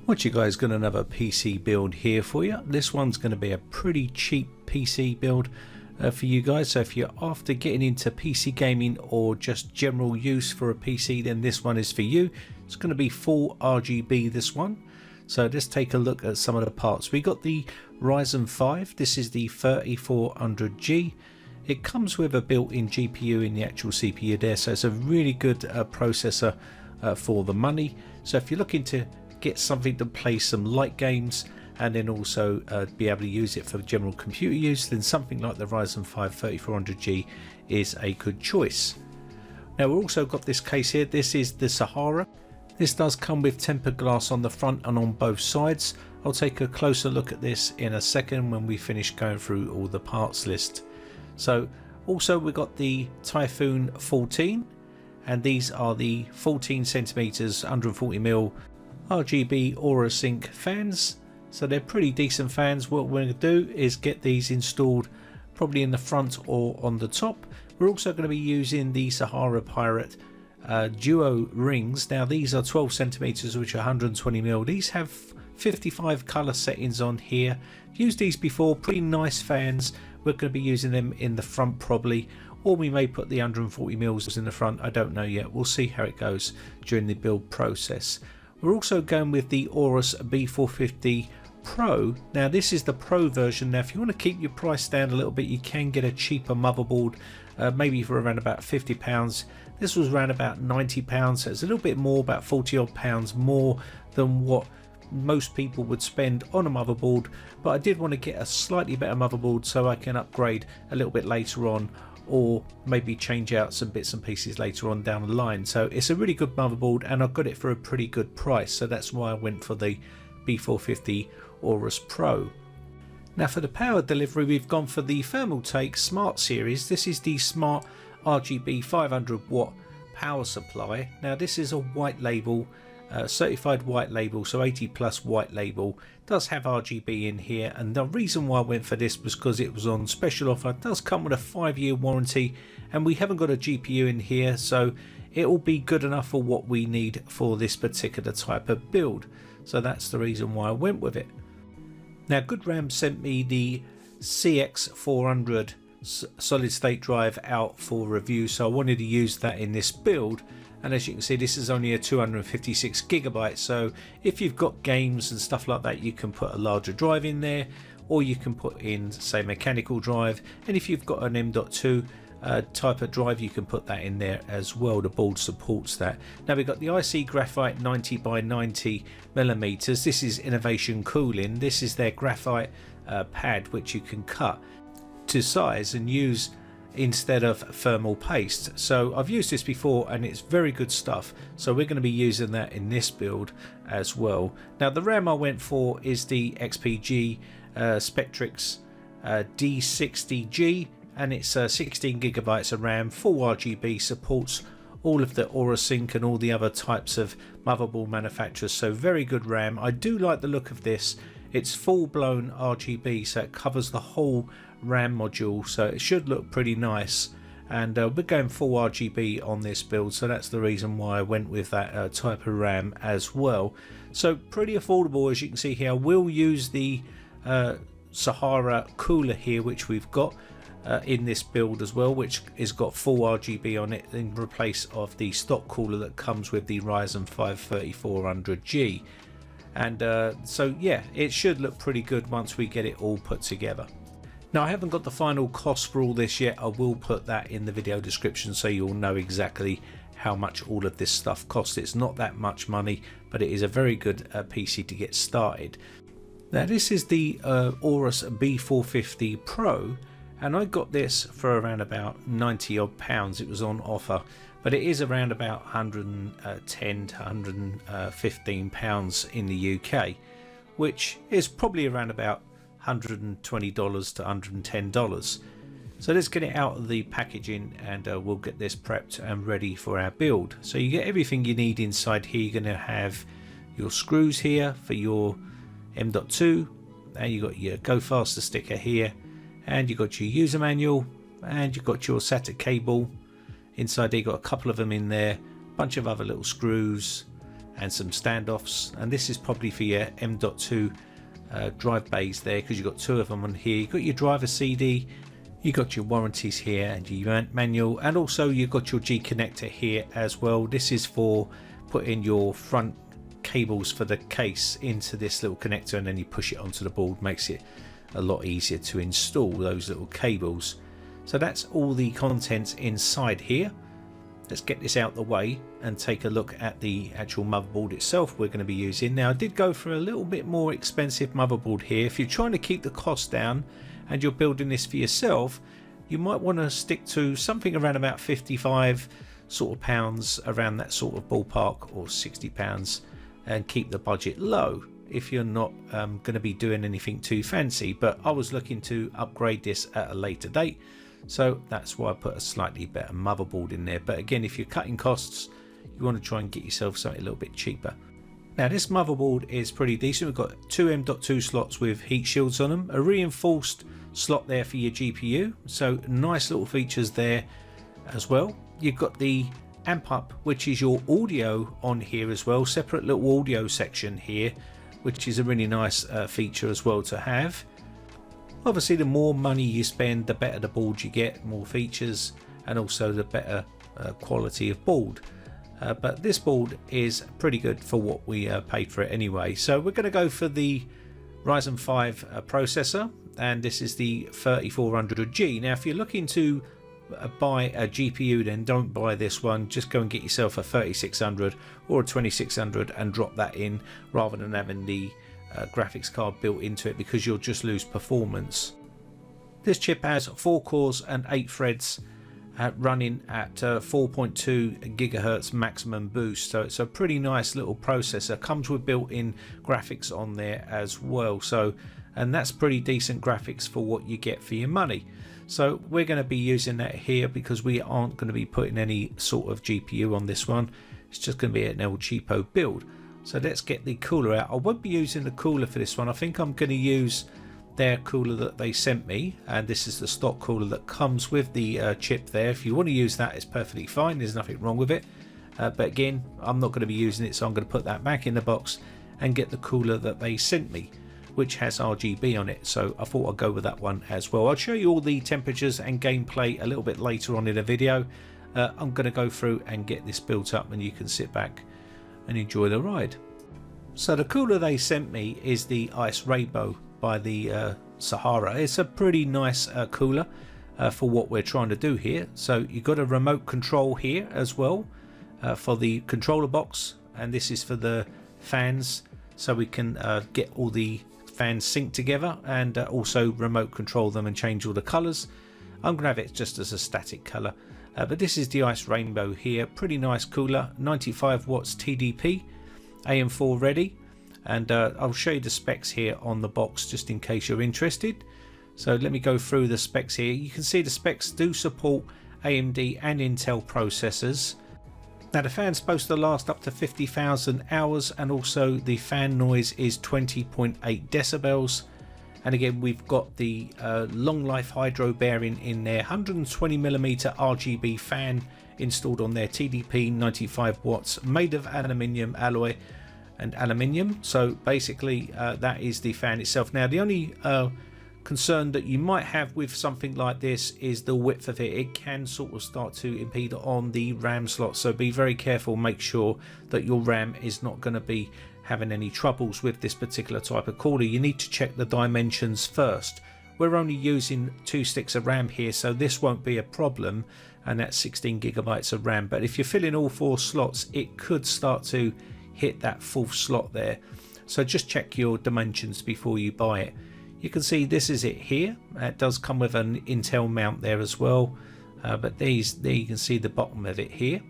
What you guys got another PC build here for you. This one's going to be a pretty cheap PC build for you guys. So if you're after getting into PC gaming or just general use for a PC, then this one is for you. It's going to be full RGB, this one. So let's take a look at some of the parts. We got the Ryzen 5. This is the 3400G. It comes with a built-in GPU in the actual CPU there, so it's a really good processor for the money. So if you're looking to get something to play some light games and then also be able to use it for general computer use, then something like the Ryzen 5 3400G is a good choice. Now we've also got this case here. This is the Sahara. This does come with tempered glass on the front and on both sides. I'll take a closer look at this in a second when we finish going through all the parts list. So also we got the Typhoon 14, and these are the 14 centimeters 140mm RGB Aorus Ink fans. So they're pretty decent fans. What we're going to do is get these installed probably in the front or on the top. We're also going to be using the Sahara Pirate duo rings. Now these are 12 centimeters, which are 120mm. These have 55 color settings on here. Used these before, pretty nice fans. We're going to be using them in the front probably, or we may put the 140mm in the front. I don't know yet. We'll see how it goes during the build process. We're also going with the Aorus B450 Pro. Now this is the Pro version. Now if you want to keep your price down a little bit, you can get a cheaper motherboard, maybe for around about £50. This was around about £90, so it's a little bit more, about 40 odd pounds more than what most people would spend on a motherboard. But I did want to get a slightly better motherboard so I can upgrade a little bit later on, or maybe change out some bits and pieces later on down the line. So it's a really good motherboard and I got it for a pretty good price, so that's why I went for the B450 Aorus Pro. Now for the power delivery, we've gone for the Thermaltake Smart series. This is the Smart RGB 500 watt power supply. Now this is a white label, certified white label, so 80 plus white label. Does have RGB in here, and the reason why I went for this was because it was on special offer. It does come with a 5-year warranty, and we haven't got a GPU in here, so it will be good enough for what we need for this particular type of build. So that's the reason why I went with it. Now GoodRAM sent me the CX400 solid state drive out for review, so I wanted to use that in this build. And as you can see, this is only a 256GB, so if you've got games and stuff like that, you can put a larger drive in there, or you can put in, say, mechanical drive. And if you've got an M.2 type of drive, you can put that in there as well. The board supports that. Now we've got the IC Graphite 90 by 90mm. This is Innovation Cooling. This is their graphite pad, which you can cut to size and use instead of thermal paste. So I've used this before and it's very good stuff, so we're going to be using that in this build as well. Now the RAM I went for is the XPG Spectrix D60G, and it's 16GB of RAM, full RGB, supports all of the Aorus Ink and all the other types of motherboard manufacturers, so very good RAM. I do like the look of this. It's full blown RGB, so it covers the whole RAM module, so it should look pretty nice. And we're going full RGB on this build, so that's the reason why I went with that type of RAM as well. So pretty affordable, as you can see here. I will use the Sahara cooler here, which we've got in this build as well, which has got full RGB on it in place of the stock cooler that comes with the Ryzen 5 3400G. And so yeah, it should look pretty good once we get it all put together. Now I haven't got the final cost for all this yet. I will put that in the video description so you'll know exactly how much all of this stuff costs. It's not that much money, but it is a very good PC to get started. Now this is the Aorus B450 Pro, and I got this for around about 90 odd pounds. It was on offer, but it is around about 110 to 115 pounds in the UK, which is probably around about $120 to $110. So let's get it out of the packaging and we'll get this prepped and ready for our build. So you get everything you need inside here. You're going to have your screws here for your M.2, and you've got your Go Faster sticker here, and you've got your user manual, and you've got your SATA cable. Inside there you've got a couple of them in there, a bunch of other little screws, and some standoffs, and this is probably for your M.2 drive bays there, because you've got two of them on here. You've got your driver CD, you've got your warranties here and your manual, and also you've got your G connector here as well. This is for putting your front cables for the case into this little connector, and then you push it onto the board. Makes it a lot easier to install those little cables. So that's all the contents inside here. Let's get this out the way and take a look at the actual motherboard itself we're going to be using. Now, I did go for a little bit more expensive motherboard here. If you're trying to keep the cost down and you're building this for yourself, you might want to stick to something around about 55 sort of pounds, around that sort of ballpark, or 60 pounds, and keep the budget low if you're not going to be doing anything too fancy. But I was looking to upgrade this at a later date, so that's why I put a slightly better motherboard in there. But again, if you're cutting costs, you want to try and get yourself something a little bit cheaper. Now, this motherboard is pretty decent. We've got two M.2 slots with heat shields on them, a reinforced slot there for your GPU, so nice little features there as well. You've got the amp up, which is your audio, on here as well, separate little audio section here, which is a really nice feature as well to have. Obviously, the more money you spend, the better the board you get, more features, and also the better quality of board. But this board is pretty good for what we paid for it anyway. So we're going to go for the Ryzen 5 processor, and this is the 3400G. Now, if you're looking to buy a GPU, then don't buy this one. Just go and get yourself a 3600 or a 2600 and drop that in, rather than having the graphics card built into it, because you'll just lose performance. This chip has 4 cores and 8 threads running at 4.2 gigahertz maximum boost, so it's a pretty nice little processor. Comes with built-in graphics on there as well, so, and that's pretty decent graphics for what you get for your money. So we're going to be using that here, because we aren't going to be putting any sort of GPU on this one. It's just going to be an El Cheapo build. So let's get the cooler out. I won't be using the cooler for this one. I think I'm going to use their cooler that they sent me, and this is the stock cooler that comes with the chip there. If you want to use that, it's perfectly fine. There's nothing wrong with it. But again, I'm not going to be using it, so I'm going to put that back in the box and get the cooler that they sent me, which has RGB on it. So I thought I'd go with that one as well. I'll show you all the temperatures and gameplay a little bit later on in the video. I'm going to go through and get this built up, and you can sit back and enjoy the ride. So the cooler they sent me is the Ice Rainbow by the Sahara. It's a pretty nice cooler for what we're trying to do here. So you've got a remote control here as well for the controller box, and this is for the fans, so we can get all the fans synced together, and also remote control them and change all the colors. I'm gonna have it just as a static color, but this is the Ice Rainbow here. Pretty nice cooler, 95 watts TDP, AM4 ready, and I'll show you the specs here on the box just in case you're interested. So let me go through the specs here. You can see the specs do support AMD and Intel processors. Now, the fan's supposed to last up to 50,000 hours, and also the fan noise is 20.8 decibels. And again, we've got the long life hydro bearing in there, 120mm RGB fan installed on there, TDP, 95 watts, made of aluminium alloy and aluminium. So basically that is the fan itself. Now, the only concern that you might have with something like this is the width of it. It can sort of start to impede on the RAM slot, so be very careful. Make sure that your RAM is not going to be having any troubles with this particular type of cooler. You need to check the dimensions first. We're only using 2 sticks of RAM here, so this won't be a problem, and that's 16 gigabytes of RAM. But if you're filling all 4 slots, it could start to hit that 4th slot there, so just check your dimensions before you buy it. You can see this is it here. It does come with an Intel mount there as well, but there you can see the bottom of it here.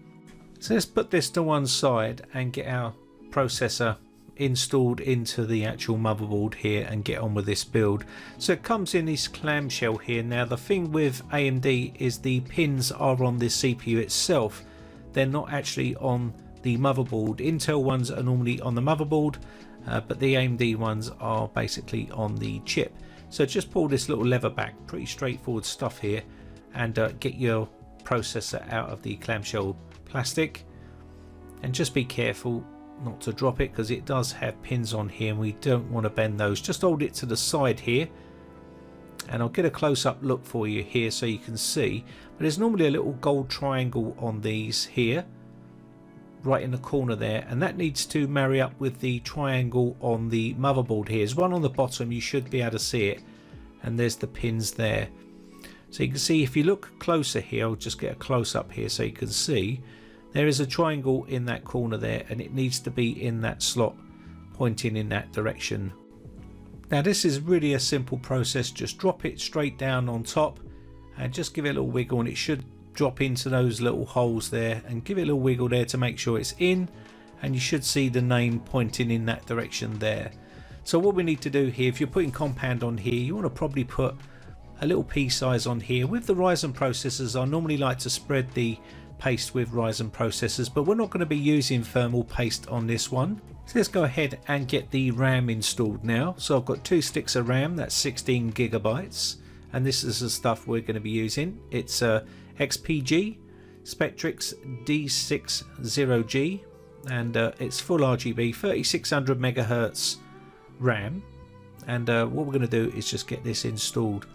So let's put this to one side and get our processor installed into the actual motherboard here and get on with this build. So it comes in this clamshell here. Now, the thing with AMD is the pins are on this CPU itself. They're not actually on the motherboard. Intel ones are normally on the motherboard, but the AMD ones are basically on the chip. So just pull this little lever back, pretty straightforward stuff here, and get your processor out of the clamshell plastic, and just be careful not to drop it, because it does have pins on here and we don't want to bend those. Just hold it to the side here, and I'll get a close-up look for you here so you can see. But there's normally a little gold triangle on these here, right in the corner there, and that needs to marry up with the triangle on the motherboard here. There's one on the bottom, you should be able to see it, and there's the pins there. So you can see, if you look closer here, I'll just get a close-up here so you can see, there is a triangle in that corner there, and it needs to be in that slot pointing in that direction. Now this is really a simple process. Just drop it straight down on top and just give it a little wiggle, and it should drop into those little holes there, and give it a little wiggle there to make sure it's in, and you should see the name pointing in that direction there. So what we need to do here, if you're putting compound on here, you want to probably put a little pea size on here. With the Ryzen processors, I normally like to spread the paste with Ryzen processors, but we're not going to be using thermal paste on this one. So let's go ahead and get the RAM installed now. So I've got 2 sticks of RAM, that's 16 gigabytes, and this is the stuff we're going to be using. It's XPG Spectrix D60G, and it's full RGB, 3600 megahertz RAM. And what we're going to do is just get this installed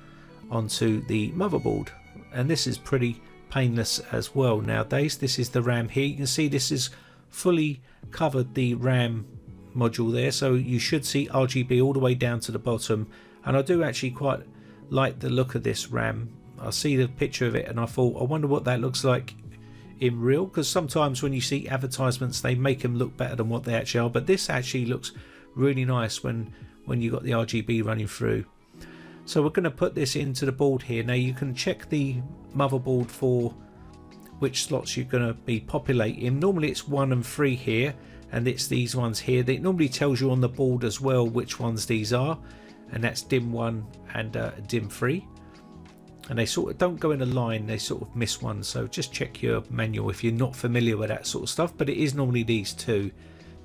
onto the motherboard, and this is pretty painless as well nowadays. This is the RAM here. You can see this is fully covered the RAM module there, so you should see RGB all the way down to the bottom, and I do actually quite like the look of this RAM. I see the picture of it and I thought, I wonder what that looks like in real, because sometimes when you see advertisements they make them look better than what they actually are, but this actually looks really nice when you got the RGB running through. So we're going to put this into the board here. Now you can check the motherboard for which slots you're going to be populating. Normally it's 1 and 3 here, and it's these ones here. It normally tells you on the board as well which ones these are, and that's DIMM 1 and DIMM 3. And they sort of don't go in a line, they sort of miss one, so just check your manual if you're not familiar with that sort of stuff. But it is normally these 2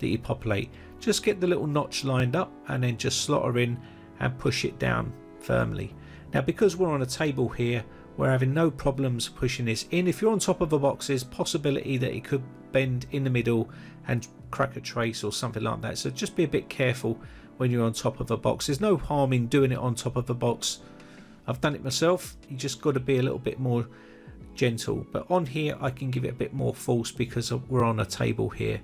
that you populate. Just get the little notch lined up and then just slot her in and push it down firmly. Now because we're on a table here, we're having no problems pushing this in. If you're on top of a box, there's possibility that it could bend in the middle and crack a trace or something like that, so just be a bit careful when you're on top of a box. There's no harm in doing it on top of a box. I've done it myself. You just got to be a little bit more gentle, but on here I can give it a bit more force because we're on a table here.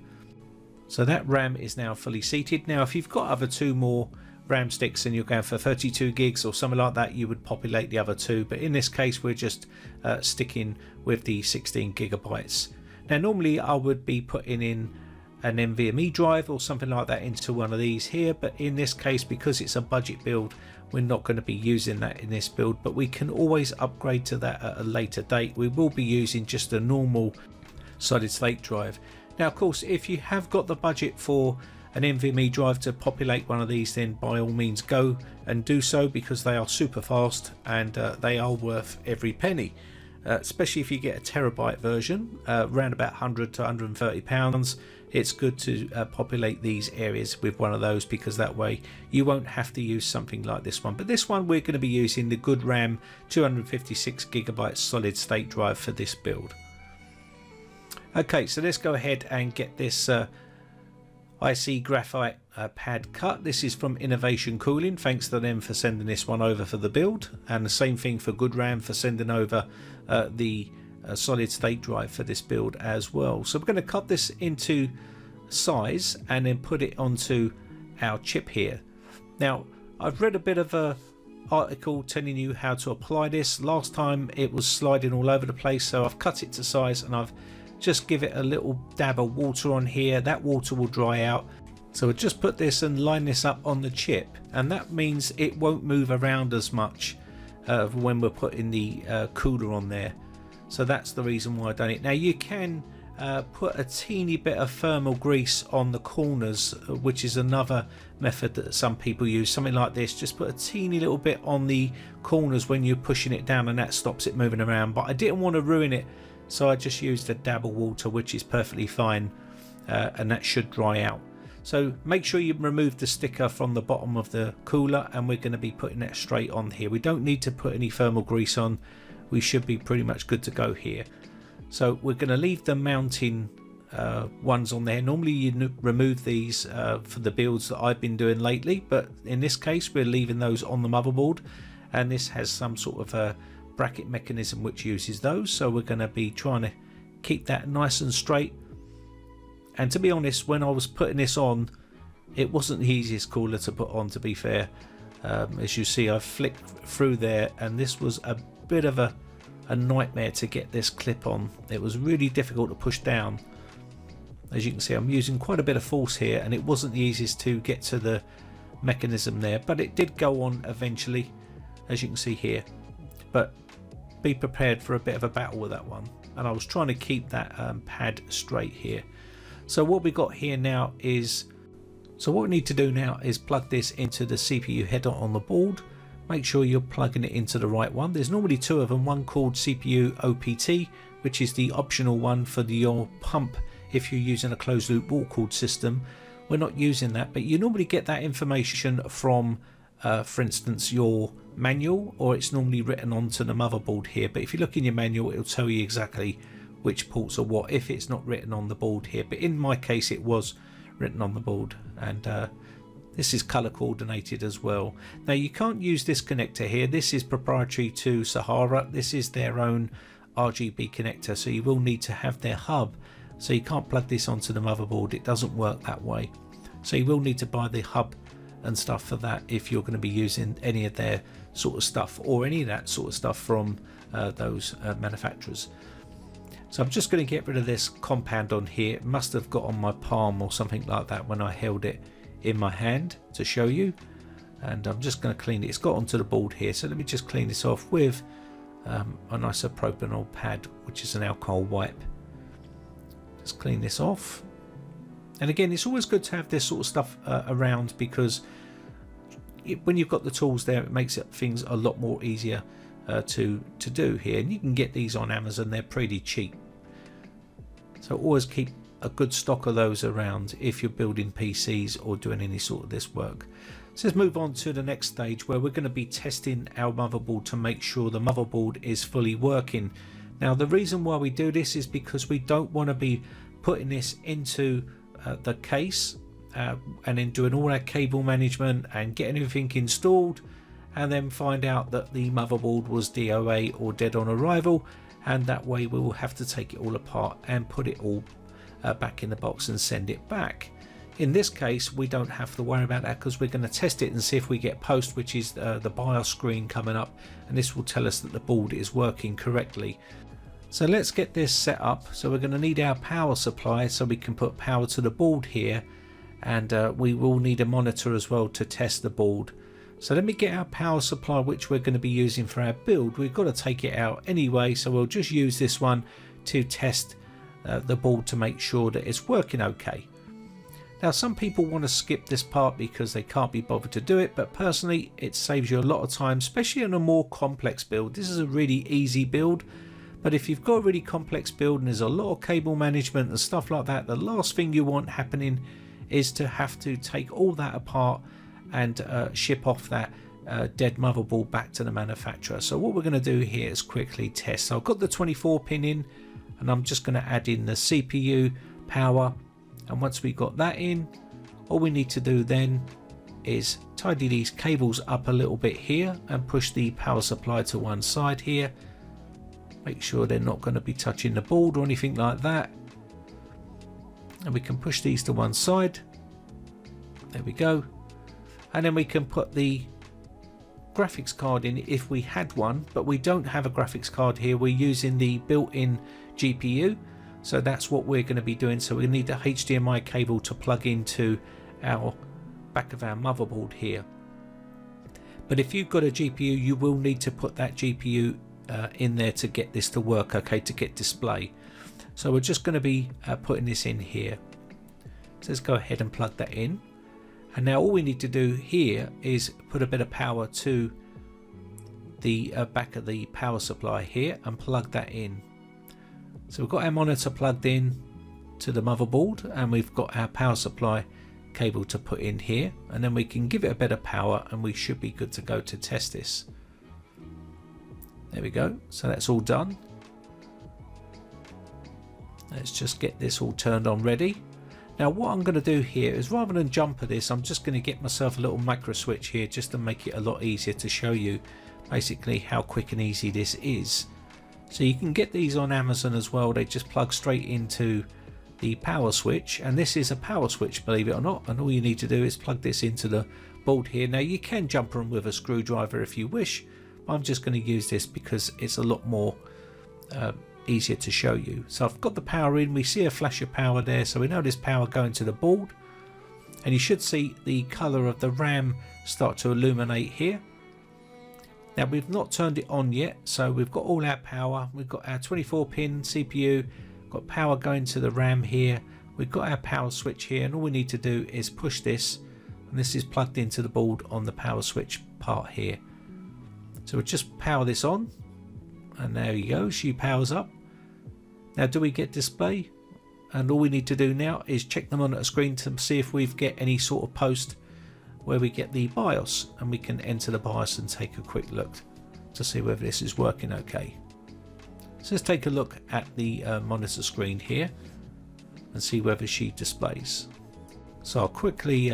So that RAM is now fully seated. Now if you've got other 2 more RAM sticks and you're going for 32 gigs or something like that, you would populate the other 2, but in this case we're just sticking with the 16 gigabytes. Now normally I would be putting in an NVMe drive or something like that into one of these here, but in this case, because it's a budget build, we're not going to be using that in this build, but we can always upgrade to that at a later date. We will be using just a normal solid state drive. Now of course, if you have got the budget for an NVMe drive to populate one of these, then by all means go and do so, because they are super fast and they are worth every penny, especially if you get a terabyte version, around about 100 to 130 pounds. It's good to populate these areas with one of those, because that way you won't have to use something like this one. But this one we're going to be using the good RAM 256 gigabyte solid state drive for this build. Okay, so let's go ahead and get this IC graphite pad cut. This is from Innovation Cooling. Thanks to them for sending this one over for the build, and the same thing for Good RAM for sending over the solid state drive for this build as well. So we're going to cut this into size and then put it onto our chip here. Now I've read a bit of a article telling you how to apply this. Last time it was sliding all over the place, so I've cut it to size and I've just give it a little dab of water on here. That water will dry out, so we'll just put this and line this up on the chip, and that means it won't move around as much when we're putting the cooler on there. So that's the reason why I've done it. Now you can put a teeny bit of thermal grease on the corners, which is another method that some people use. Something like this, just put a teeny little bit on the corners when you're pushing it down, and that stops it moving around. But I didn't want to ruin it, so I just used a dab of water, which is perfectly fine, and that should dry out. So make sure you remove the sticker from the bottom of the cooler, and we're going to be putting that straight on here. We don't need to put any thermal grease on. We should be pretty much good to go here. So we're going to leave the mounting ones on there. Normally you remove these for the builds that I've been doing lately, but in this case we're leaving those on the motherboard, and this has some sort of a bracket mechanism which uses those, so we're going to be trying to keep that nice and straight. And to be honest, when I was putting this on, it wasn't the easiest cooler to put on, to be fair. As you see, I flicked through there, and this was a bit of a nightmare to get this clip on. It was really difficult to push down. As you can see, I'm using quite a bit of force here, and it wasn't the easiest to get to the mechanism there, but it did go on eventually, as you can see here. But be prepared for a bit of a battle with that one, and I was trying to keep that pad straight here. So what we got here now is, so what we need to do now is plug this into the CPU header on the board. Make sure you're plugging it into the right one. There's normally two of them, one called CPU OPT, which is the optional one for your pump if you're using a closed loop water cooled system. We're not using that, but you normally get that information from for instance your manual, or it's normally written onto the motherboard here. But if you look in your manual, it'll tell you exactly which ports are what if it's not written on the board here. But in my case it was written on the board, and this is color coordinated as well. Now you can't use this connector here. This is proprietary to Sahara. This is their own RGB connector, so you will need to have their hub. So you can't plug this onto the motherboard. It doesn't work that way. So you will need to buy the hub and stuff for that if you're going to be using any of their sort of stuff, or any of that sort of stuff from those manufacturers. So I'm just going to get rid of this compound on here. It must have got on my palm or something like that when I held it in my hand to show you, and I'm just going to clean it. It's got onto the board here, so let me just clean this off with a nice propanol pad, which is an alcohol wipe. Just clean this off. And again, it's always good to have this sort of stuff around, because when you've got the tools there, it makes things a lot more easier to do here. And you can get these on Amazon, they're pretty cheap. So always keep a good stock of those around if you're building PCs or doing any sort of this work. So let's move on to the next stage, where we're going to be testing our motherboard to make sure the motherboard is fully working. Now the reason why we do this is because we don't want to be putting this into the case and then doing all our cable management and getting everything installed, and then find out that the motherboard was DOA or dead on arrival, and that way we will have to take it all apart and put it all back in the box and send it back. In this case we don't have to worry about that, because we're going to test it and see if we get post, which is the BIOS screen coming up, and this will tell us that the board is working correctly. So let's get this set up. So we're going to need our power supply so we can put power to the board here, and we will need a monitor as well to test the board. So let me get our power supply, which we're going to be using for our build. We've got to take it out anyway, so we'll just use this one to test the board to make sure that it's working okay. Now some people want to skip this part because they can't be bothered to do it, but personally it saves you a lot of time, especially on a more complex build. This is a really easy build, but if you've got a really complex build and there's a lot of cable management and stuff like that, the last thing you want happening is to have to take all that apart and ship off that dead motherboard back to the manufacturer. So what we're going to do here is quickly test. So I've got the 24 pin in, and I'm just going to add in the CPU power, and once we've got that in, all we need to do then is tidy these cables up a little bit here and push the power supply to one side here. Make sure they're not going to be touching the board or anything like that, and we can push these to one side. There we go. And then we can put the graphics card in if we had one, but we don't have a graphics card here. We're using the built-in GPU, so that's what we're going to be doing. So we need the HDMI cable to plug into our back of our motherboard here. But if you've got a GPU, you will need to put that GPU in there to get this to work, okay, to get display. So we're just going to be putting this in here. So let's go ahead and plug that in. And now all we need to do here is put a bit of power to the back of the power supply here and plug that in. So we've got our monitor plugged in to the motherboard, and we've got our power supply cable to put in here, and then we can give it a bit of power and we should be good to go to test this. There we go. So that's all done. Let's just get this all turned on ready. Now what I'm going to do here is, rather than jump at this, I'm just going to get myself a little micro switch here just to make it a lot easier to show you basically how quick and easy this is. So you can get these on Amazon as well. They just plug straight into the power switch, and this is a power switch, believe it or not, and all you need to do is plug this into the board here. Now you can jumper them with a screwdriver if you wish, but I'm just going to use this because it's a lot more easier to show you. So I've got the power in, we see a flash of power there, so we know there's power going to the board, and you should see the color of the RAM start to illuminate here. Now we've not turned it on yet, so we've got all our power. We've got our 24-pin CPU, got power going to the RAM here, we've got our power switch here, and all we need to do is push this, and this is plugged into the board on the power switch part here. So we'll just power this on, and there you go, she powers up. Now do we get display? And all we need to do now is check the monitor screen to see if we've get any sort of post where we get the BIOS, and we can enter the BIOS and take a quick look to see whether this is working okay. So let's take a look at the monitor screen here and see whether she displays. So I'll quickly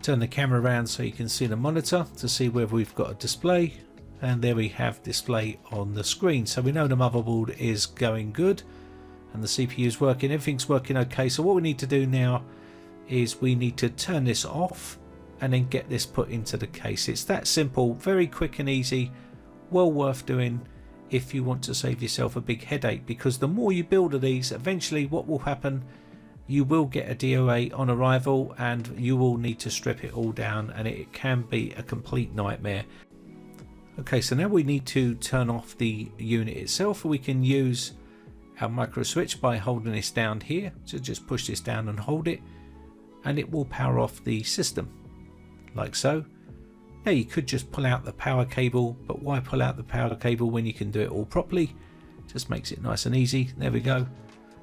turn the camera around so you can see the monitor to see whether we've got a display, and there we have display on the screen. So we know the motherboard is going good and the CPU is working, everything's working okay. So what we need to do now is we need to turn this off and then get this put into the case. It's that simple, very quick and easy, well worth doing if you want to save yourself a big headache, because the more you build of these, eventually what will happen, you will get a DOA on arrival and you will need to strip it all down, and it can be a complete nightmare. Okay, so now we need to turn off the unit itself. We can use our micro switch by holding this down here. So just push this down and hold it, and it will power off the system like so. Now you could just pull out the power cable, but why pull out the power cable when you can do it all properly? Just makes it nice and easy. There we go,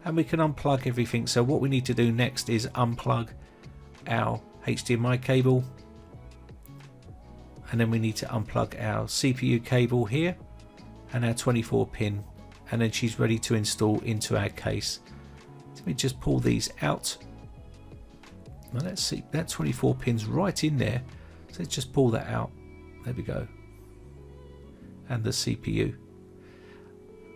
and we can unplug everything. So what we need to do next is unplug our HDMI cable, and then we need to unplug our CPU cable here and our 24-pin, and then she's ready to install into our case. Let me just pull these out. Now let's see, that 24 pins right in there, so let's just pull that out. There we go, and the CPU.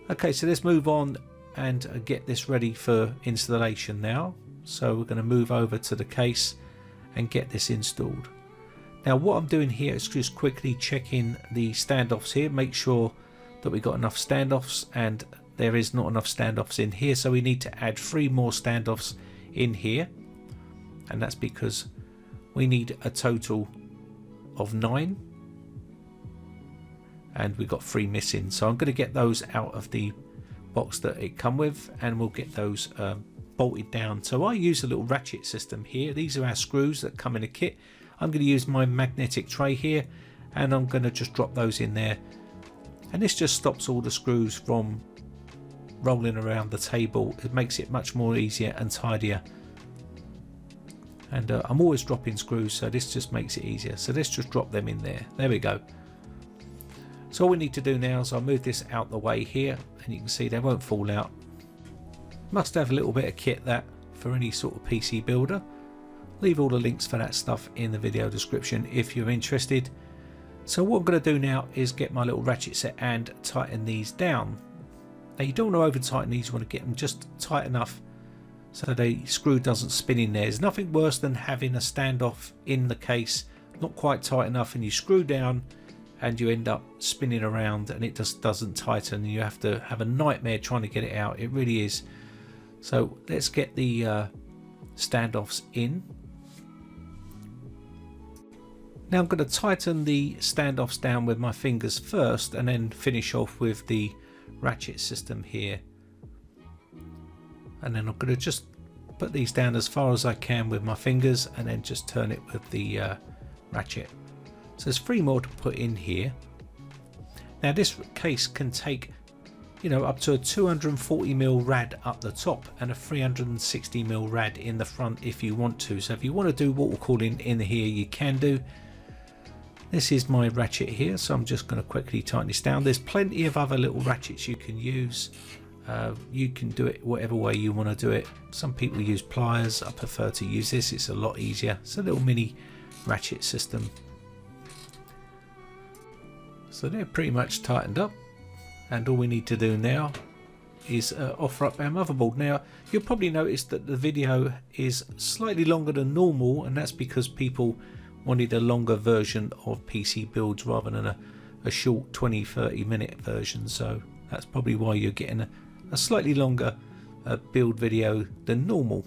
Okay, so let's move on and get this ready for installation now. So we're going to move over to the case and get this installed. Now what I'm doing here is just quickly checking the standoffs here, make sure that we got enough standoffs, and there is not enough standoffs in here, so we need to add 3 more standoffs in here, and that's because we need a total of 9 and we got 3 missing. So I'm going to get those out of the box that it come with, and we'll get those bolted down. So I use a little ratchet system here. These are our screws that come in a kit. I'm going to use my magnetic tray here, and I'm going to just drop those in there, and this just stops all the screws from rolling around the table. It makes it much more easier and tidier, and I'm always dropping screws, so this just makes it easier. So let's just drop them in there. There we go. So all we need to do now is I'll move this out the way here, and you can see they won't fall out. Must have a little bit of kit, that, for any sort of PC builder. Leave all the links for that stuff in the video description if you're interested. So what I'm going to do now is get my little ratchet set and tighten these down. Now you don't want to over tighten these, you want to get them just tight enough so the screw doesn't spin in there. There's nothing worse than having a standoff in the case not quite tight enough, and you screw down and you end up spinning around and it just doesn't tighten, and you have to have a nightmare trying to get it out. It really is. So let's get the standoffs in. Now I'm going to tighten the standoffs down with my fingers first, and then finish off with the ratchet system here. And then I'm going to just put these down as far as I can with my fingers, and then just turn it with the ratchet. So there's 3 more to put in here. Now this case can take, you know, up to a 240mm rad up the top and a 360mm rad in the front if you want to. So if you want to do water cooling in here, you can do. This is my ratchet here, so I'm just going to quickly tighten this down. There's plenty of other little ratchets you can use. You can do it whatever way you want to do it. Some people use pliers. I prefer to use this. It's a lot easier. It's a little mini ratchet system. So they're pretty much tightened up, and all we need to do now is offer up our motherboard. Now you'll probably notice that the video is slightly longer than normal, and that's because people wanted a longer version of PC builds rather than a short 20-30 minute version. So that's probably why you're getting a slightly longer build video than normal.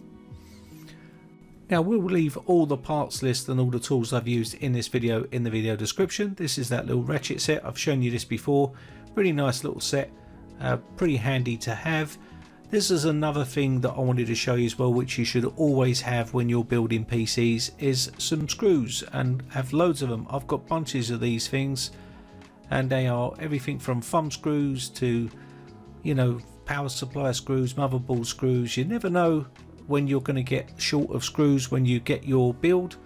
Now we'll leave all the parts list and all the tools I've used in this video in the video description. This is that little ratchet set. I've shown you this before. Really nice little set, pretty handy to have. This is another thing that I wanted to show you as well, which you should always have when you're building PCs, is some screws, and have loads of them. I've got bunches of these things, and they are everything from thumb screws to, you know, power supply screws, motherboard screws. You never know when you're going to get short of screws when you get your build,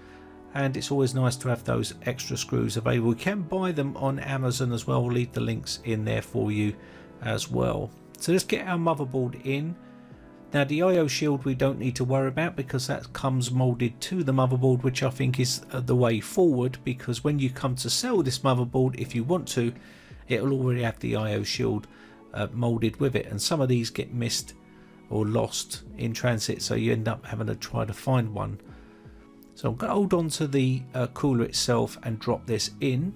and it's always nice to have those extra screws available. You can buy them on Amazon as well. We'll leave the links in there for you as well. So let's get our motherboard in. Now the IO shield we don't need to worry about, because that comes molded to the motherboard, which I think is the way forward, because when you come to sell this motherboard, if you want to, it'll already have the IO shield molded with it, and some of these get missed or lost in transit, so you end up having to try to find one. So I'm going to hold on to the cooler itself and drop this in,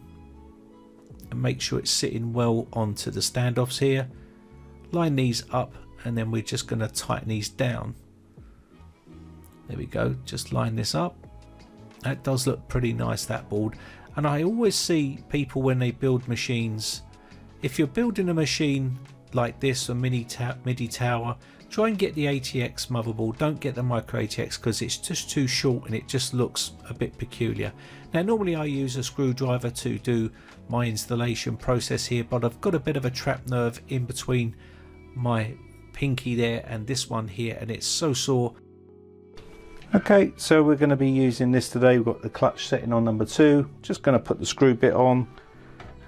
and make sure it's sitting well onto the standoffs here. Line these up, and then we're just going to tighten these down. There we go, just line this up. That does look pretty nice, that board. And I always see people when they build machines, if you're building a machine like this, a MIDI tower, try and get the ATX motherboard. Don't get the micro ATX, because it's just too short and it just looks a bit peculiar. Now normally I use a screwdriver to do my installation process here, but I've got a bit of a trap nerve in between my pinky there and this one here, and it's so sore. Okay, so we're going to be using this today. We've got the clutch setting on number 2. Just going to put the screw bit on,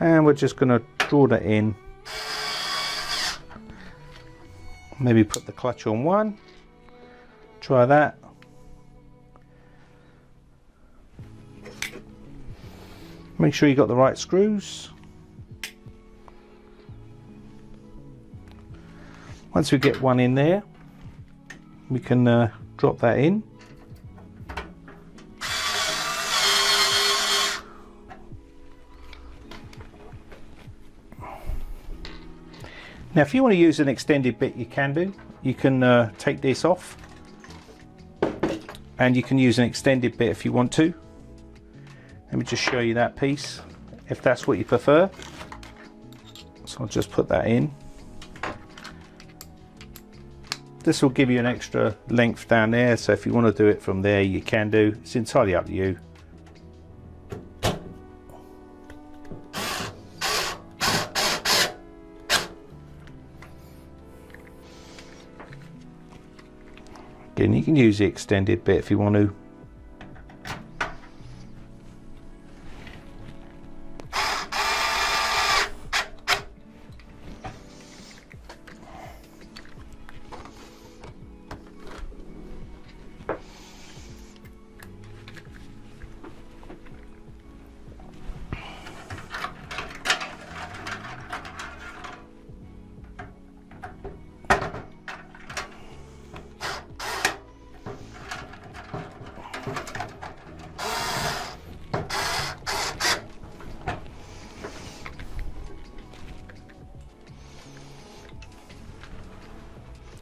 and we're just going to draw that in. Maybe put the clutch on 1. Try that. Make sure you got the right screws. Once we get one in there, we can drop that in. Now if you want to use an extended bit, you can do. You can take this off, and you can use an extended bit if you want to. Let me just show you that piece, if that's what you prefer. So I'll just put that in. This will give you an extra length down there, so if you want to do it from there, you can do. It's entirely up to you. Again, you can use the extended bit if you want to.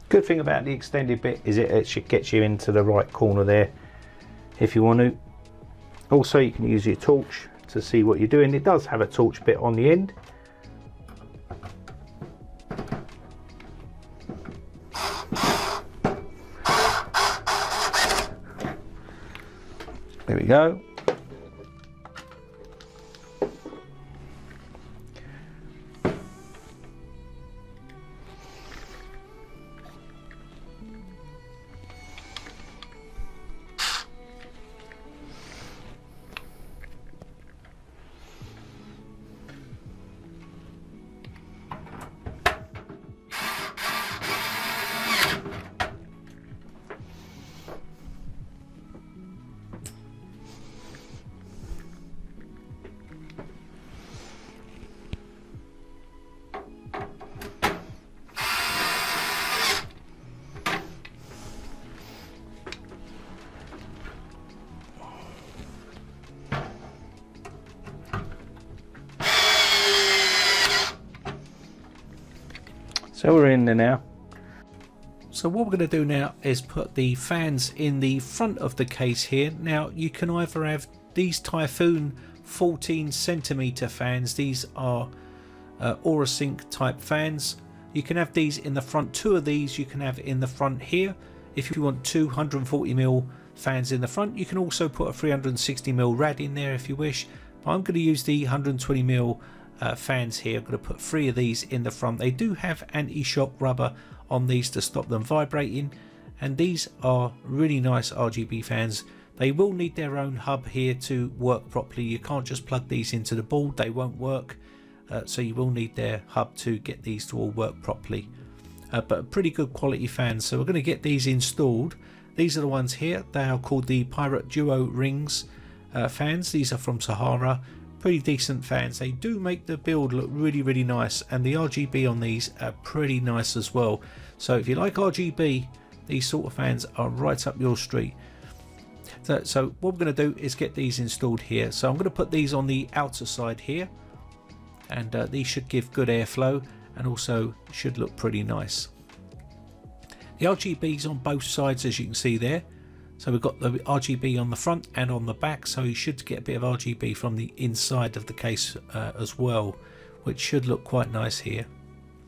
Good thing about the extended bit is it should get you into the right corner there if you want to. Also, you can use your torch to see what you're doing. It does have a torch bit on the end. There we go. So we're in there now. So what we're going to do now is put the fans in the front of the case here. Now you can either have these Typhoon 14cm fans. These are Aorus type fans. You can have these in the front. Two of these you can have in the front here. If you want 240mm fans in the front, you can also put a 360mm rad in there if you wish. But I'm going to use the 120mm fans here. I'm going to put 3 of these in the front. They do have anti-shock rubber on these to stop them vibrating, and these are really nice RGB fans. They will need their own hub here to work properly. You can't just plug these into the board, they won't work. So you will need their hub to get these to all work properly. But pretty good quality fans. So we're going to get these installed. These are the ones here. They are called the Pirate Duo Rings fans. These are from Sahara. Pretty decent fans. They do make the build look really nice, and the RGB on these are pretty nice as well. So if you like RGB, these sort of fans are right up your street. So what we're going to do is get these installed here. So I'm going to put these on the outer side here, and these should give good airflow and also should look pretty nice. The RGBs on both sides, as you can see there. So we've got the RGB on the front and on the back, so you should get a bit of RGB from the inside of the case as well, which should look quite nice here.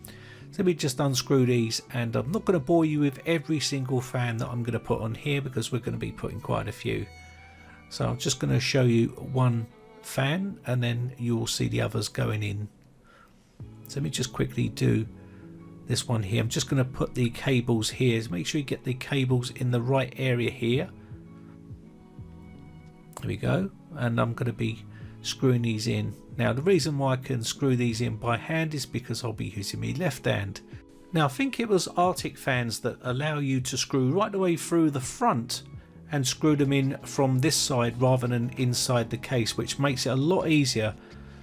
So let me just unscrew these, and I'm not going to bore you with every single fan that I'm going to put on here because we're going to be putting quite a few. So I'm just going to show you one fan and then you'll see the others going in. So let me just quickly do this one here. I'm just going to put the cables here. So make sure you get the cables in the right area here. There we go. And I'm going to be screwing these in. Now the reason why I can screw these in by hand is because I'll be using my left hand. Now I think it was Arctic fans that allow you to screw right the way through the front and screw them in from this side rather than inside the case, which makes it a lot easier.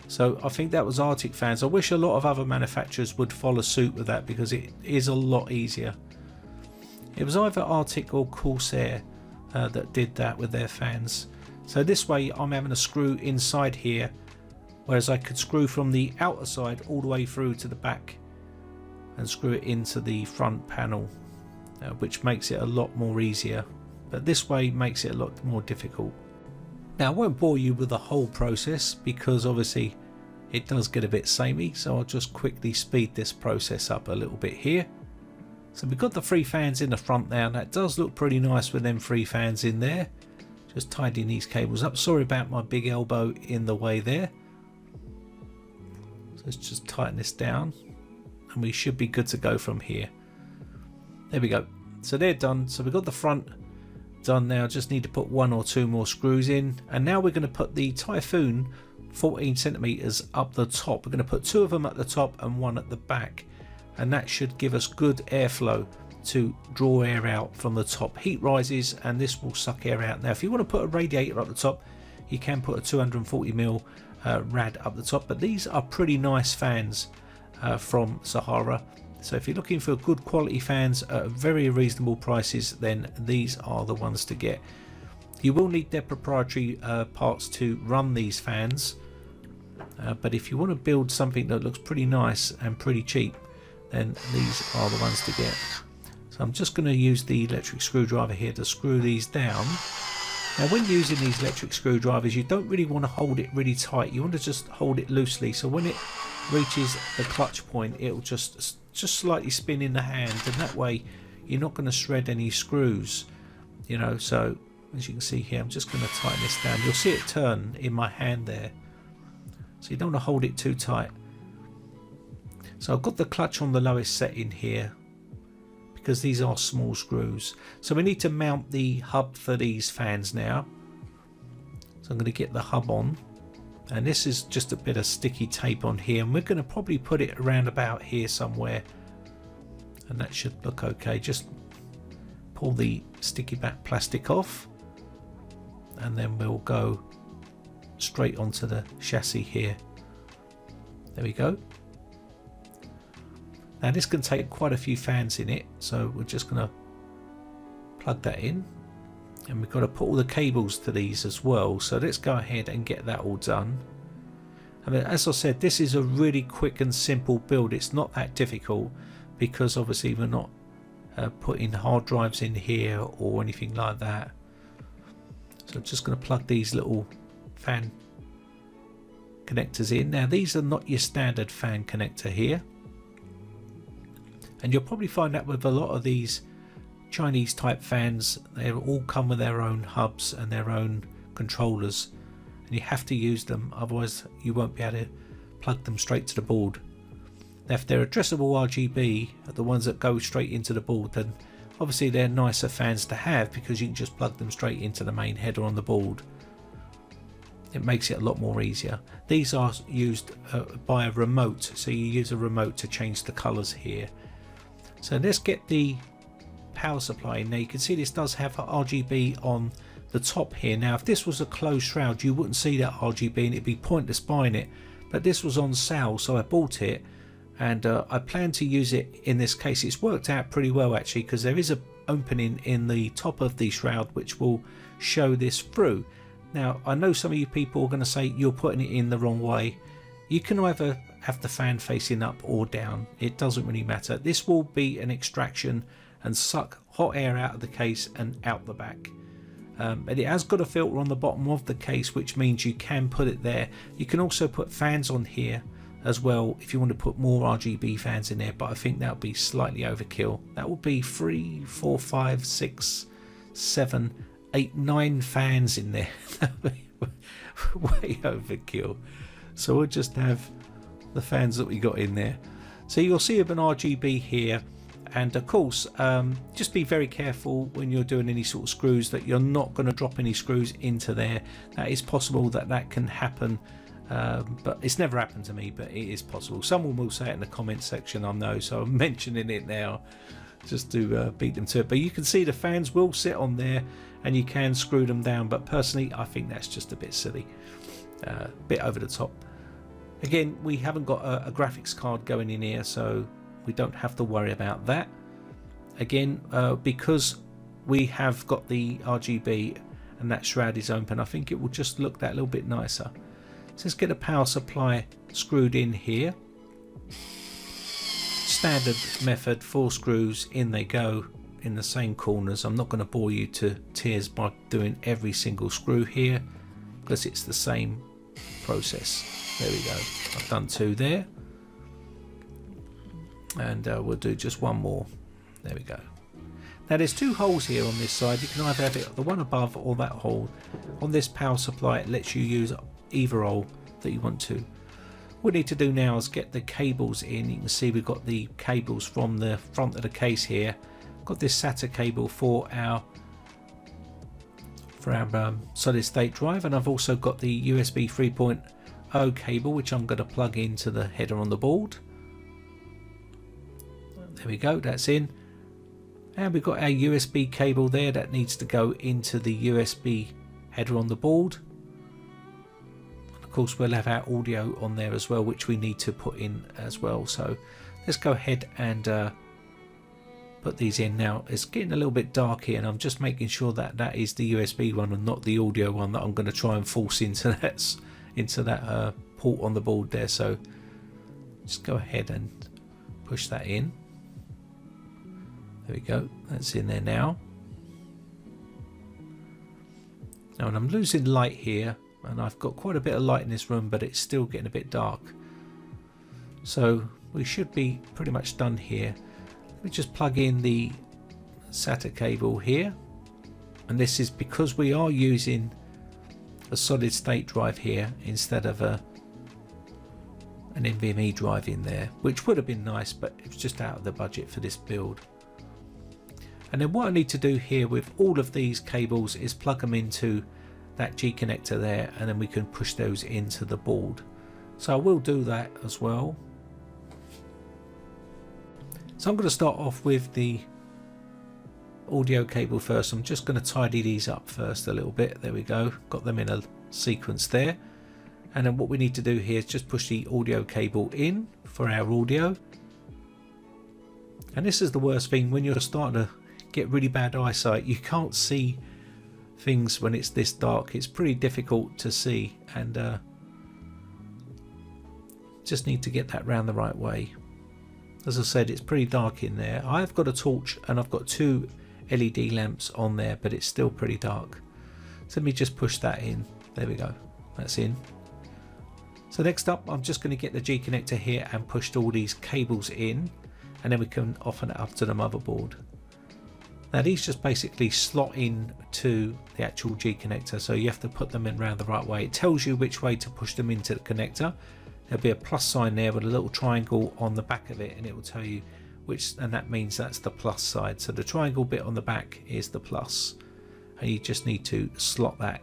So I think that was Arctic fans. I wish a lot of other manufacturers would follow suit with that because it is a lot easier. It was either Arctic or Corsair that did that with their fans. So this way I'm having a screw inside here, whereas I could screw from the outer side all the way through to the back and screw it into the front panel, which makes it a lot more easier. But this way makes it a lot more difficult. Now I won't bore you with the whole process because obviously it does get a bit samey, so I'll just quickly speed this process up a little bit here. So we've got the 3 fans in the front now, and that does look pretty nice with them 3 fans in there. Just tidying these cables up. Sorry about my big elbow in the way there. So let's just tighten this down and we should be good to go from here. There we go. So they're done. So we've got the front done now. Just need to put 1 or 2 more screws in, and now we're going to put the Typhoon 14cm up the top. We're going to put 2 of them at the top and 1 at the back, and that should give us good airflow to draw air out from the top. Heat rises and this will suck air out. Now if you want to put a radiator up the top, you can put a 240mm rad up the top, but these are pretty nice fans from Sahara. So if you're looking for good quality fans at very reasonable prices, then these are the ones to get. You will need their proprietary parts to run these fans, but if you want to build something that looks pretty nice and pretty cheap, then these are the ones to get. So I'm just going to use the electric screwdriver here to screw these down. Now when using these electric screwdrivers, you don't really want to hold it really tight. You want to just hold it loosely, so when it reaches the clutch point, it will just slightly spin in the hand, and that way you're not going to shred any screws, you know. So as you can see here, I'm just going to tighten this down. You'll see it turn in my hand there, so you don't want to hold it too tight. So I've got the clutch on the lowest setting here because these are small screws. So we need to mount the hub for these fans now. So I'm going to get the hub on, and this is just a bit of sticky tape on here, and we're going to probably put it around about here somewhere, and that should look okay. Just pull the sticky back plastic off, and then we'll go straight onto the chassis here. There we go. Now this can take quite a few fans in it, so we're just going to plug that in, and we've got to put all the cables to these as well. So let's go ahead and get that all done. I mean, as I said, this is a really quick and simple build. It's not that difficult, because obviously we're not putting hard drives in here or anything like that. So I'm just going to plug these little fan connectors in. Now these are not your standard fan connector here, and you'll probably find that with a lot of these Chinese type fans, they all come with their own hubs and their own controllers, and you have to use them, otherwise you won't be able to plug them straight to the board. Now if they're addressable RGB, the ones that go straight into the board, then obviously they're nicer fans to have because you can just plug them straight into the main header on the board. It makes it a lot more easier. These are used by a remote, so you use a remote to change the colors here. So let's get the power supply in there. You can see this does have RGB on the top here. Now if this was a closed shroud you wouldn't see that RGB and it'd be pointless buying it, but this was on sale so I bought it, and I plan to use it in this case. It's worked out pretty well actually, because there is an opening in the top of the shroud which will show this through. Now I know some of you people are going to say you're putting it in the wrong way. You can either have the fan facing up or down, it doesn't really matter. This will be an extraction and suck hot air out of the case and out the back. But it has got a filter on the bottom of the case, which means you can put it there. You can also put fans on here as well if you want to put more RGB fans in there, but I think that would be slightly overkill. That would be 3, 4, 5, 6, 7, 8, 9 fans in there. That would be way overkill. So we'll just have the fans that we got in there. So you'll see an RGB here. And of course, just be very careful when you're doing any sort of screws that you're not going to drop any screws into there. That is possible that can happen, but it's never happened to me, but it is possible. Someone will say it in the comment section, I know, so I'm mentioning it now just to beat them to it. But you can see the fans will sit on there and you can screw them down, but personally I think that's just a bit silly, a bit over the top. Again, we haven't got a graphics card going in here, so we don't have to worry about that. Again, because we have got the RGB and that shroud is open, I think it will just look that little bit nicer. So let's get a power supply screwed in here. Standard method, 4 screws, in they go in the same corners. I'm not going to bore you to tears by doing every single screw here because it's the same process. There we go, I've done 2 there. And we'll do just 1 more. There we go. Now there's 2 holes here on this side. You can either have it the one above or that hole. On this power supply it lets you use either hole that you want to. What we need to do now is get the cables in. You can see we've got the cables from the front of the case here. Got this SATA cable for our solid state drive, and I've also got the USB 3.0 cable which I'm going to plug into the header on the board. There we go, that's in. And we've got our USB cable there that needs to go into the USB header on the board. And of course we'll have our audio on there as well, which we need to put in as well. So let's go ahead and put these in now. It's getting a little bit dark here and I'm just making sure that that is the USB one and not the audio one that I'm going to try and force into that port on the board there. So just go ahead and push that in. There we go, that's in there now. Now and I'm losing light here and I've got quite a bit of light in this room, but it's still getting a bit dark. So we should be pretty much done here. Let me just plug in the SATA cable here. And this is because we are using a solid state drive here instead of an NVMe drive in there, which would have been nice, but it was just out of the budget for this build. And then what I need to do here with all of these cables is plug them into that G connector there, and then we can push those into the board. So I will do that as well. So I'm going to start off with the audio cable first. I'm just going to tidy these up first a little bit. There we go, got them in a sequence there. And then what we need to do here is just push the audio cable in for our audio. And this is the worst thing when you're starting to get really bad eyesight. You can't see things when it's this dark. It's pretty difficult to see, and just need to get that round the right way. As I said, it's pretty dark in there. I've got a torch and I've got 2 LED lamps on there, but it's still pretty dark. So let me just push that in. There we go, that's in. So next up, I'm just going to get the G connector here and push all these cables in, and then we can often it up to the motherboard. Now these just basically slot in to the actual G connector, so you have to put them in around the right way. It tells you which way to push them into the connector. There'll be a plus sign there with a little triangle on the back of it, and it will tell you which, and that means that's the plus side. So the triangle bit on the back is the plus, and you just need to slot that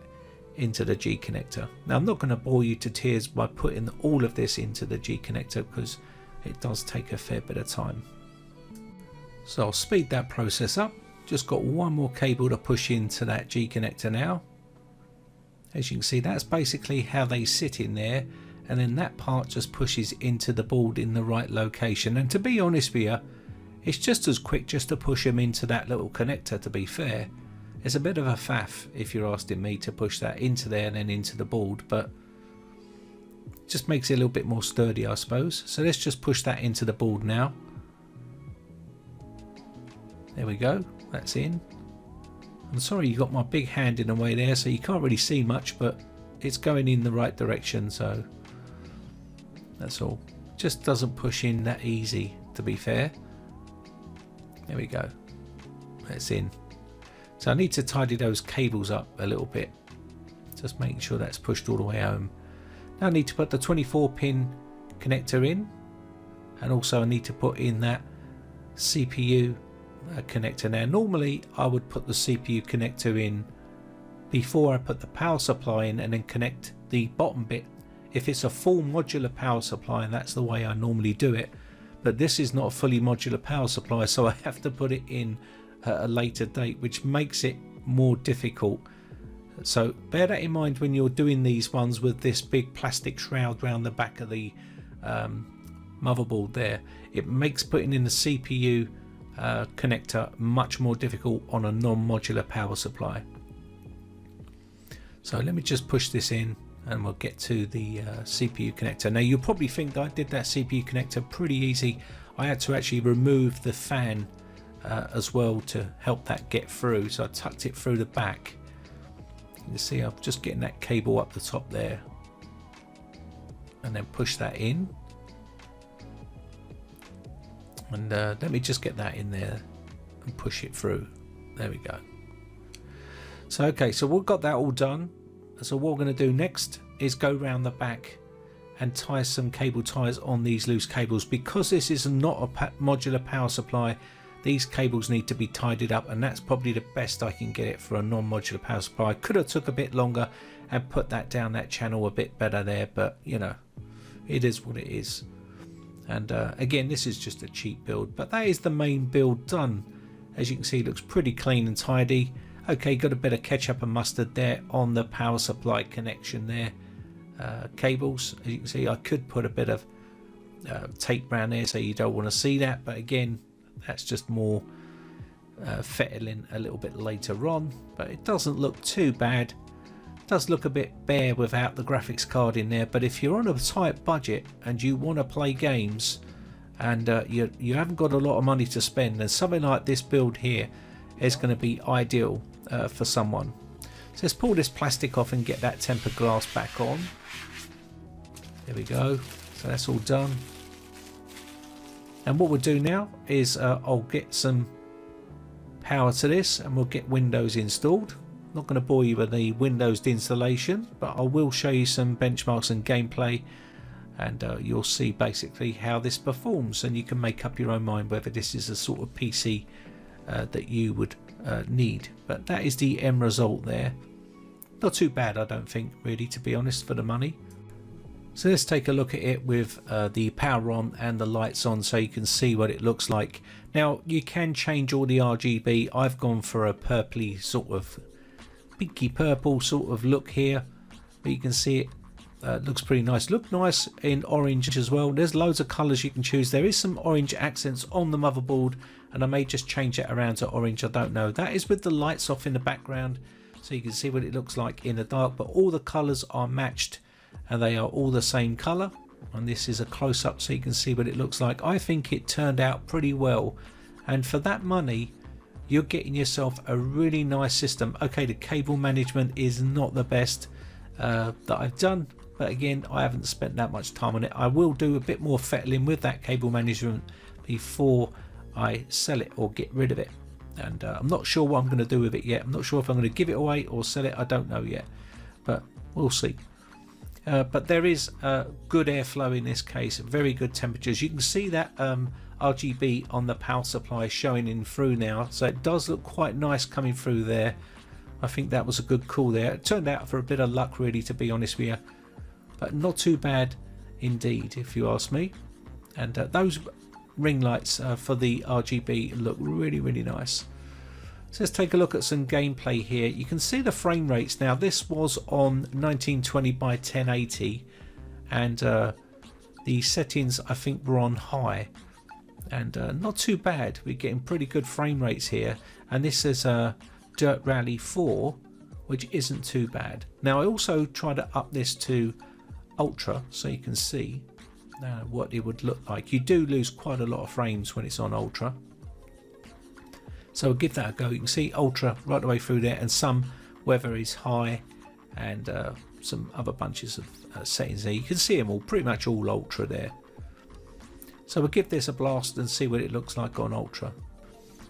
into the G connector. Now I'm not going to bore you to tears by putting all of this into the G connector because it does take a fair bit of time. So I'll speed that process up. Just got one more cable to push into that G connector now. As you can see, that's basically how they sit in there, and then that part just pushes into the board in the right location. And to be honest with you, it's just as quick just to push them into that little connector, to be fair. It's a bit of a faff if you're asking me to push that into there and then into the board, but it just makes it a little bit more sturdy, I suppose. So let's just push that into the board now. There we go, that's in. I'm sorry you got my big hand in the way there, so you can't really see much, but it's going in the right direction, so that's all. Just doesn't push in that easy, to be fair. There we go, that's in. So I need to tidy those cables up a little bit, just making sure that's pushed all the way home. Now I need to put the 24-pin connector in, and also I need to put in that CPU connector. Now normally I would put the CPU connector in before I put the power supply in and then connect the bottom bit if it's a full modular power supply, and that's the way I normally do it. But this is not a fully modular power supply, so I have to put it in at a later date, which makes it more difficult. So bear that in mind when you're doing these ones with this big plastic shroud around the back of the motherboard there. It makes putting in the CPU connector much more difficult on a non-modular power supply. So let me just push this in and we'll get to the CPU connector. Now you'll probably think that I did that CPU connector pretty easy. I had to actually remove the fan as well to help that get through, so I tucked it through the back. You can see I'm just getting that cable up the top there and then push that in, and let me just get that in there and push it through. There we go. So okay, so we've got that all done. So what we're going to do next is go round the back and tie some cable ties on these loose cables. Because this is not a modular power supply, these cables need to be tidied up, and that's probably the best I can get it for a non-modular power supply. I could have took a bit longer and put that down that channel a bit better there, but you know, it is what it is. And again, this is just a cheap build, but that is the main build done. As you can see, it looks pretty clean and tidy. Okay, got a bit of ketchup and mustard there on the power supply connection there. Cables, as you can see, I could put a bit of tape around there so you don't want to see that, but again, that's just more fettling a little bit later on. But it doesn't look too bad. It does look a bit bare without the graphics card in there, but if you're on a tight budget and you want to play games and you haven't got a lot of money to spend, then something like this build here is going to be ideal for someone. So let's pull this plastic off and get that tempered glass back on. There we go. So that's all done. And what we'll do now is I'll get some power to this and we'll get Windows installed. Not going to bore you with the Windows installation, but I will show you some benchmarks and gameplay, and you'll see basically how this performs, and you can make up your own mind whether this is a sort of PC that you would need. But that is the end result there. Not too bad, I don't think, really, to be honest, for the money. So let's take a look at it with the power on and the lights on so you can see what it looks like. Now you can change all the RGB. I've gone for a purpley sort of pinky purple sort of look here, but you can see it looks pretty nice. Look nice in orange as well. There's loads of colours you can choose. There is some orange accents on the motherboard, and I may just change it around to orange, I don't know. That is with the lights off in the background, so you can see what it looks like in the dark, but all the colours are matched and they are all the same colour. and this is a close-up so you can see what it looks like. I think it turned out pretty well, and for that money you're getting yourself a really nice system. Okay, the cable management is not the best that I've done, but again, I haven't spent that much time on it. I will do a bit more fettling with that cable management before I sell it or get rid of it, and I'm not sure what I'm going to do with it yet. I'm not sure if I'm going to give it away or sell it. I don't know yet, but we'll see. But there is good airflow in this case, very good temperatures. You can see that RGB on the power supply showing in through now, so it does look quite nice coming through there. I think that was a good call there. It turned out for a bit of luck, really, to be honest with you, but not too bad indeed, if you ask me. And those ring lights for the RGB look really nice. So let's take a look at some gameplay here. You can see the frame rates now. This was on 1920 by 1080, and the settings I think were on high, and not too bad. We're getting pretty good frame rates here, and this is Dirt Rally 4, which isn't too bad. Now I also try to up this to Ultra so you can see what it would look like. You do lose quite a lot of frames when it's on Ultra, so we'll give that a go. You can see Ultra right the way through there, and some weather is high, and some other bunches of settings there. You can see them all, pretty much all Ultra there. So we'll give this a blast and see what it looks like on Ultra.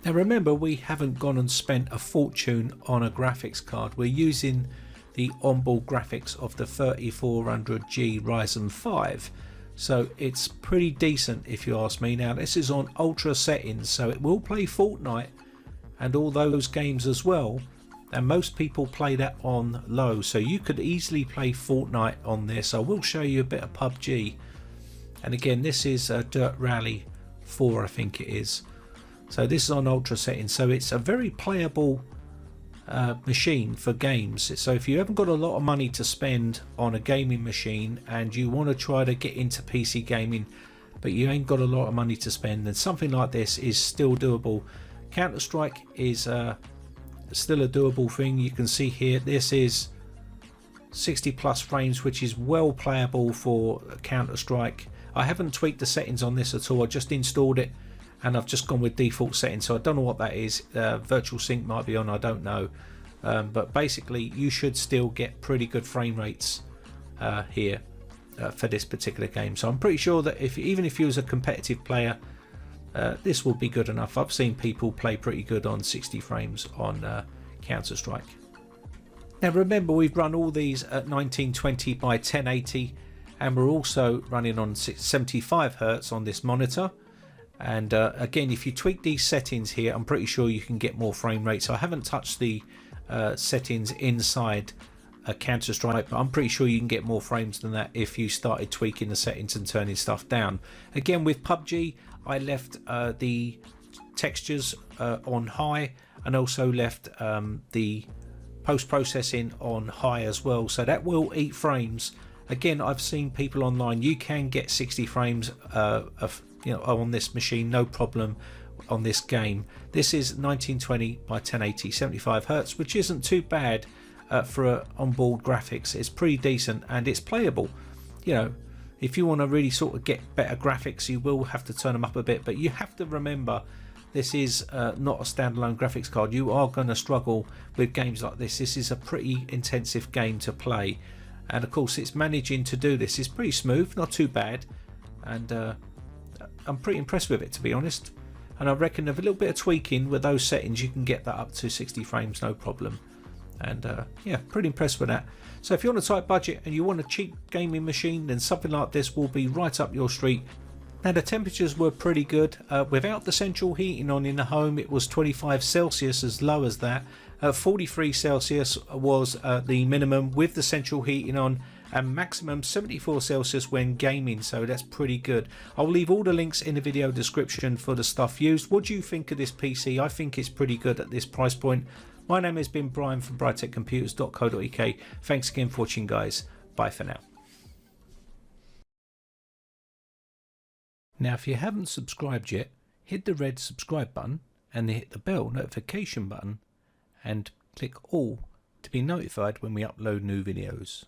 Now remember, we haven't gone and spent a fortune on a graphics card. We're using the onboard graphics of the 3400G Ryzen 5. So it's pretty decent if you ask me. Now this is on Ultra settings, so it will play Fortnite and all those games as well, and most people play that on low, so you could easily play Fortnite on this. I will show you a bit of PUBG, and again this is Dirt Rally 4 I think it is. So this is on Ultra settings, so it's a very playable machine for games. So if you haven't got a lot of money to spend on a gaming machine and you want to try to get into PC gaming but you ain't got a lot of money to spend, then something like this is still doable. Counter-Strike is still a doable thing. You can see here this is 60 plus frames, which is well playable for Counter-Strike. I haven't tweaked the settings on this at all. I just installed it and I've just gone with default settings, so I don't know what that is. Virtual sync might be on, I don't know, but basically you should still get pretty good frame rates here for this particular game. So I'm pretty sure that even if you was a competitive player, this will be good enough. I've seen people play pretty good on 60 frames on Counter-Strike. Now remember, we've run all these at 1920 by 1080, and we're also running on 75 Hz on this monitor. And again, if you tweak these settings here, I'm pretty sure you can get more frame rates. I haven't touched the settings inside Counter-Strike, but I'm pretty sure you can get more frames than that if you started tweaking the settings and turning stuff down. Again, with PUBG, I left the textures on high, and also left the post-processing on high as well, so that will eat frames. Again, I've seen people online, you can get 60 frames on this machine, no problem on this game. This is 1920 by 1080, 75 Hz, which isn't too bad for onboard graphics. It's pretty decent and it's playable. You know, if you want to really sort of get better graphics, you will have to turn them up a bit, but you have to remember this is not a standalone graphics card. You are going to struggle with games like this. This is a pretty intensive game to play, and of course it's managing to do this. It's pretty smooth, not too bad, and I'm pretty impressed with it, to be honest. And I reckon with a little bit of tweaking with those settings, you can get that up to 60 frames no problem. And yeah, pretty impressed with that. So if you're on a tight budget and you want a cheap gaming machine, then something like this will be right up your street. Now the temperatures were pretty good. Without the central heating on in the home, it was 25 Celsius, as low as that. 43 Celsius was the minimum with the central heating on, and maximum 74 Celsius when gaming, so that's pretty good. I'll leave all the links in the video description for the stuff used. What do you think of this PC? I think it's pretty good at this price point. My name has been Brian from briteccomputers.co.uk. Thanks again for watching, guys. Bye for now. Now if you haven't subscribed yet, hit the red subscribe button and then hit the bell notification button and click all to be notified when we upload new videos.